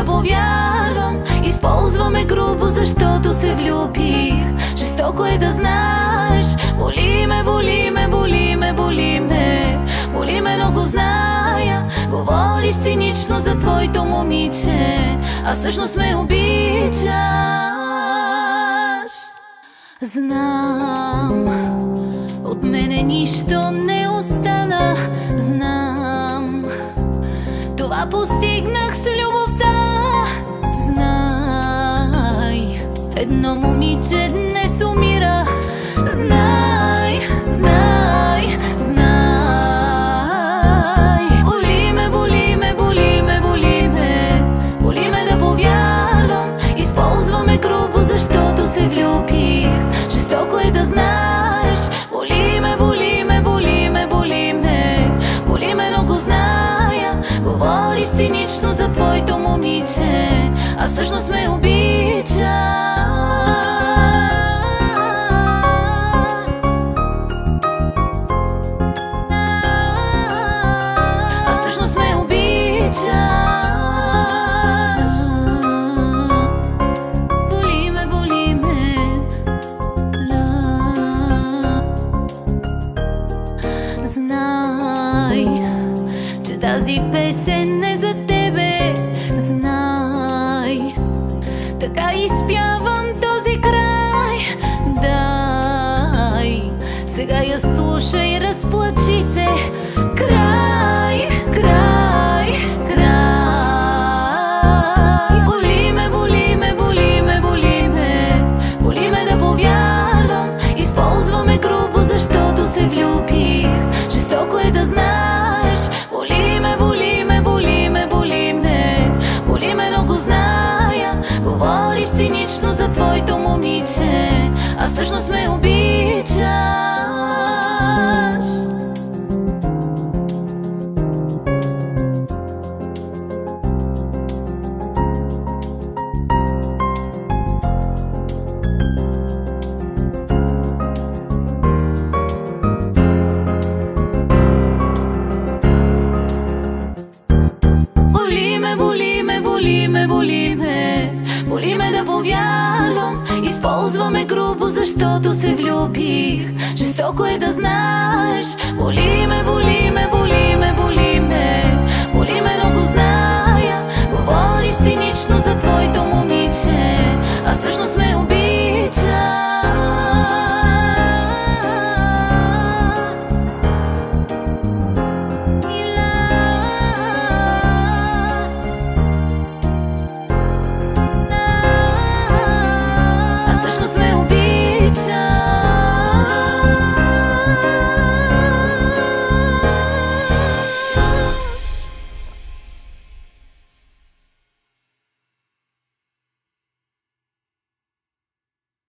повярвам. Използваме грубо, защото се влюбих. Жестоко е да знаеш. Боли ме, боли ме, боли ме, боли ме. Боли ме, но го зная. Говориш цинично за твоето момиче, а всъщност ме обичаш. Знам, от мене нищо не остана. Знам, това постигнах с любовта. Знай, едно момиче днес умира. Знай, знай, знай. Боли ме, боли ме, боли ме, боли ме. Боли ме да повярвам. Използваме грубо, защото се влюбих. Жестоко е да знаеш. Боли ме, боли ме, боли ме, боли ме. Боли ме, но го зная. Говориш цинично за твоето момиче, а всъщност ме обичаш. А всъщност ме обичаш. Боли ме, боли ме. Знай, че тази песен е за тебе. Знай, така изпявам този край. Дай, сега я слушай, разплачи се. Край, край, край. Боли ме, боли ме, боли ме, боли ме. Боли ме да повярвам. Използваме грубо, защото се влюбих. Жестоко е да знаеш. Боли ме, боли ме, боли ме, боли ме. Боли ме, но го зная. Говориш цинично за твоето момиче, а всъщност ме обичаш. Боли ме, боли ме, боли ме, боли ме. Боли ме да повярвам. Използваме грубо, защото се влюбих. Жестоко е да знаеш. Боли ме, боли ме, боли ме, боли